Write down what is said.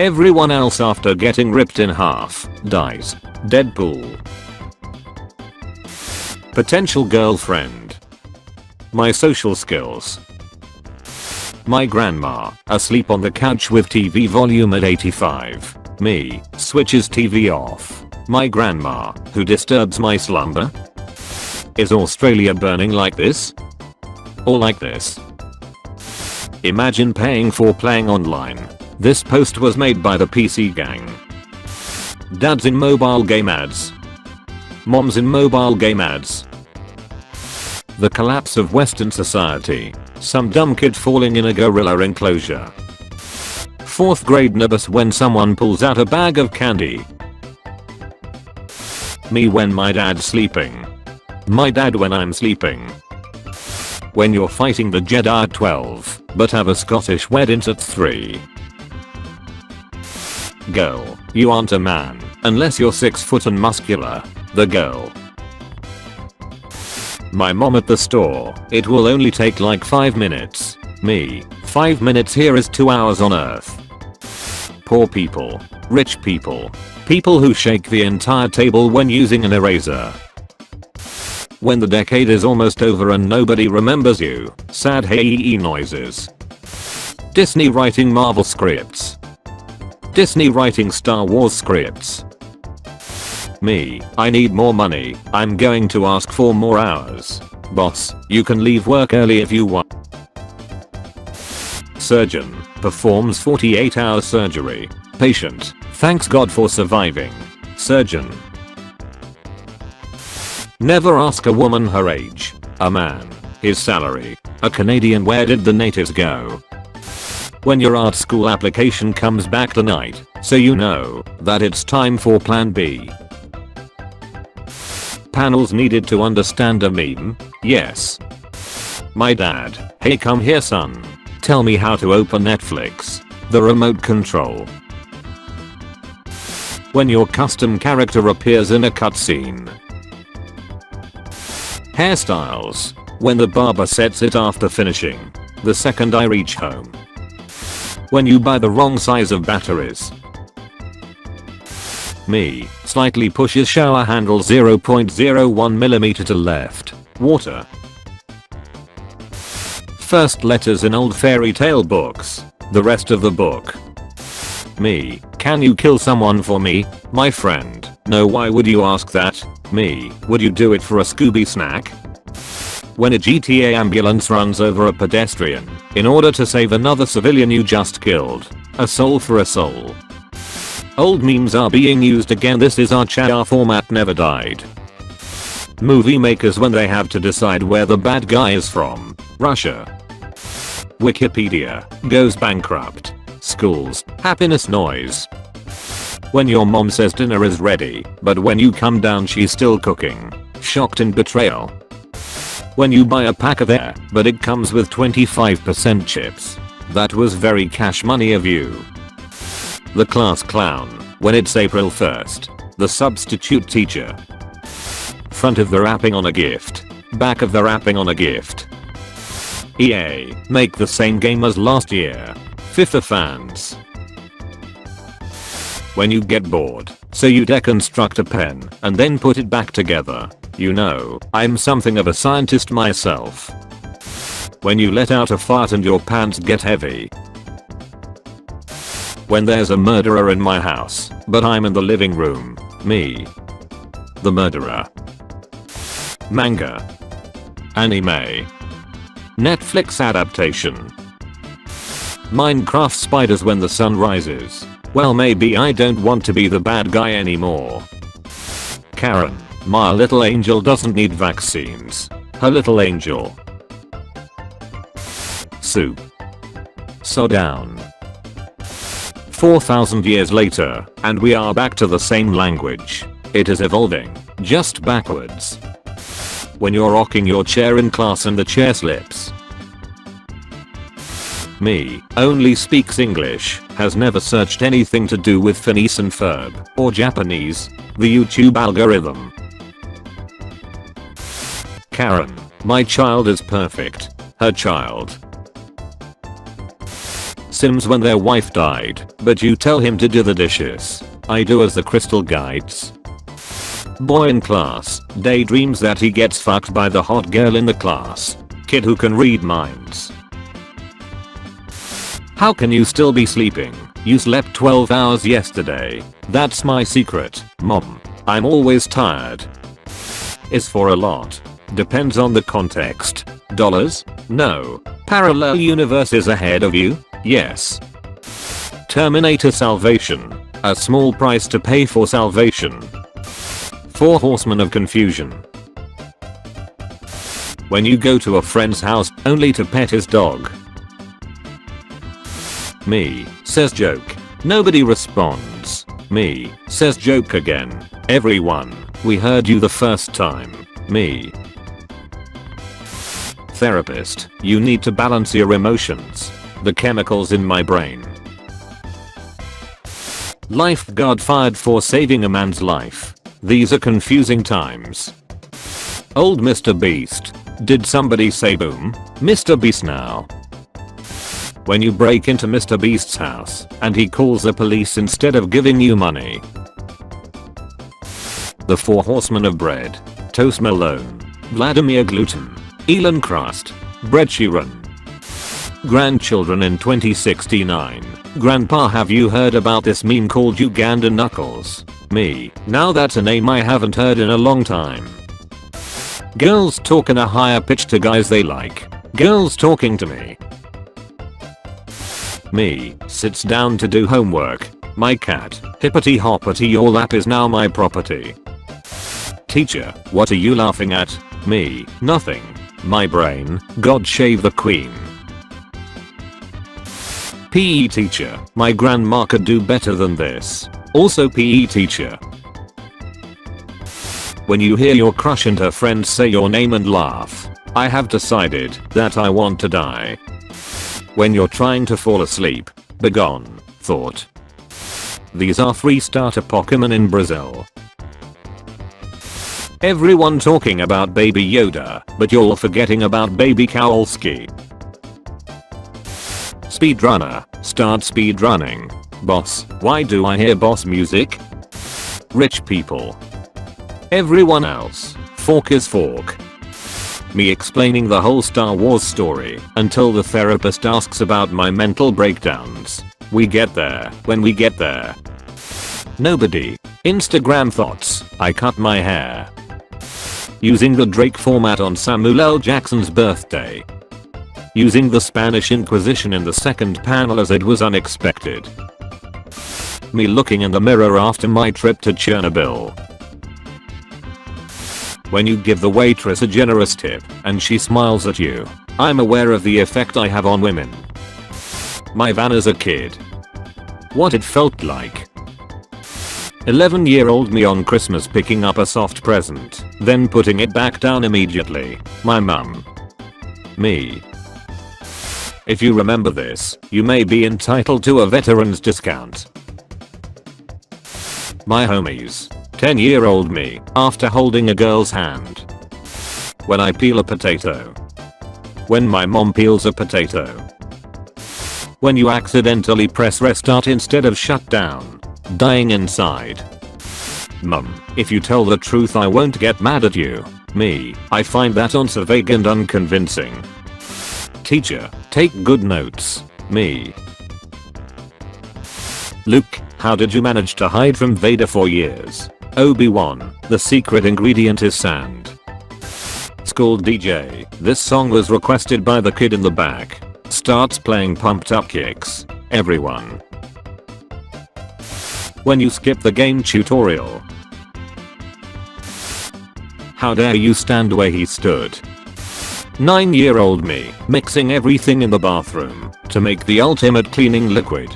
Everyone else after getting ripped in half dies. Deadpool. Potential girlfriend. My social skills. My grandma, asleep on the couch with TV volume at 85. Me, switches TV off. My grandma, who disturbs my slumber. Is Australia burning like this? Or like this? Imagine paying for playing online. This post was made by the PC gang. Dads in mobile game ads. Moms in mobile game ads. The collapse of Western society. Some dumb kid falling in a gorilla enclosure. 4th grade nervous when someone pulls out a bag of candy. Me when my dad's sleeping. My dad when I'm sleeping. When you're fighting the Jedi at 12, but have a Scottish wedding at 3. Girl, you aren't a man, unless you're 6 foot and muscular. The girl. My mom at the store, it will only take like 5 minutes. Me, 5 minutes here is 2 hours on earth. Poor people, rich people, people who shake the entire table when using an eraser. When the decade is almost over and nobody remembers you, sad hey noises. Disney writing Marvel scripts. Disney writing Star Wars scripts. Me, I need more money, I'm going to ask for more hours. Boss, you can leave work early if you want. Surgeon, performs 48-hour surgery. Patient, thanks God for surviving. Surgeon. Never ask a woman her age. A man, his salary. A Canadian, where did the natives go? When your art school application comes back tonight, so you know that it's time for plan B. Panels needed to understand a meme? Yes. My dad, hey come here son. Tell me how to open Netflix. The remote control. When your custom character appears in a cutscene. Hairstyles. When the barber sets it after finishing. The second I reach home. When you buy the wrong size of batteries. Me, slightly pushes shower handle 0.01mm to left. Water. First letters in old fairy tale books. The rest of the book. Me, can you kill someone for me, my friend? No, why would you ask that? Me, would you do it for a Scooby snack? When a GTA ambulance runs over a pedestrian in order to save another civilian you just killed. A soul for a soul. Old memes are being used again. This is our CHR format never died. Movie makers when they have to decide where the bad guy is from. Russia. Wikipedia goes bankrupt. Schools, happiness noise. When your mom says dinner is ready, but when you come down she's still cooking. Shocked and betrayal. When you buy a pack of air, but it comes with 25% chips. That was very cash money of you. The class clown, when it's April 1st. The substitute teacher. Front of the wrapping on a gift. Back of the wrapping on a gift. EA, make the same game as last year. FIFA fans. When you get bored, so you deconstruct a pen and then put it back together. You know, I'm something of a scientist myself. When you let out a fart and your pants get heavy. When there's a murderer in my house, but I'm in the living room. Me. The murderer. Manga. Anime. Netflix adaptation. Minecraft spiders when the sun rises. Well, maybe I don't want to be the bad guy anymore. Karen. My little angel doesn't need vaccines. Her little angel. Soup. So down. 4,000 years later, and we are back to the same language. It is evolving, just backwards. When you're rocking your chair in class and the chair slips. Me, only speaks English, has never searched anything to do with Phineas and Ferb, or Japanese, the YouTube algorithm. Karen, my child is perfect. Her child. Sims when their wife died, but you tell him to do the dishes. I do as the crystal guides. Boy in class daydreams that he gets fucked by the hot girl in the class. Kid who can read minds. How can you still be sleeping? You slept 12 hours yesterday. That's my secret, mom. I'm always tired. Is for a lot. Depends on the context. Dollars? No. Parallel universes ahead of you? Yes. Terminator salvation. A small price to pay for salvation. 4 horsemen of confusion. When you go to a friend's house only to pet his dog. Me, says joke. Nobody responds. Me, says joke again. Everyone, we heard you the first time. Me. Therapist, you need to balance your emotions. The chemicals in my brain. Lifeguard fired for saving a man's life. These are confusing times. Old Mr. Beast. Did somebody say boom? Mr. Beast now. When you break into Mr. Beast's house and he calls the police instead of giving you money. The 4 horsemen of bread. Toast Malone. Vladimir Gluten. Elon Crust. Bread Sheeran. Grandchildren in 2069. Grandpa, have you heard about this meme called Uganda Knuckles? Me. Now that's a name I haven't heard in a long time. Girls talk in a higher pitch to guys they like. Girls talking to me. Me. Sits down to do homework. My cat. Hippity hoppity, your lap is now my property. Teacher. What are you laughing at? Me. Nothing. My brain. God shave the queen. PE teacher. My grandma could do better than this. Also PE teacher. When you hear your crush and her friends say your name and laugh. I have decided that I want to die. When you're trying to fall asleep. Begone. Thought. These are 3 starter Pokemon in Brazil. Everyone talking about Baby Yoda, but you're forgetting about Baby Kowalski. Speedrunner. Start speedrunning. Boss. Why do I hear boss music? Rich people. Everyone else. Fork is fork. Me explaining the whole Star Wars story until the therapist asks about my mental breakdowns. We get there when we get there. Nobody. Instagram thoughts. I cut my hair. Using the Drake format on Samuel L. Jackson's birthday. Using the Spanish Inquisition in the second panel as it was unexpected. Me looking in the mirror after my trip to Chernobyl. When you give the waitress a generous tip and she smiles at you. I'm aware of the effect I have on women. My van as a kid. What it felt like. 11-year-old me on Christmas picking up a soft present, then putting it back down immediately. My mum. Me. If you remember this, you may be entitled to a veteran's discount. My homies. 10-year-old me, after holding a girl's hand. When I peel a potato. When my mom peels a potato. When you accidentally press restart instead of shut down. Dying inside. Mum, if you tell the truth I won't get mad at you. Me, I find that answer vague and unconvincing. Teacher, take good notes. Me. Luke, how did you manage to hide from Vader for years? Obi-Wan, the secret ingredient is sand. School DJ, this song was requested by the kid in the back. Starts playing pumped up kicks. Everyone. When you skip the game tutorial. How dare you stand where he stood. 9-year-old me, mixing everything in the bathroom to make the ultimate cleaning liquid.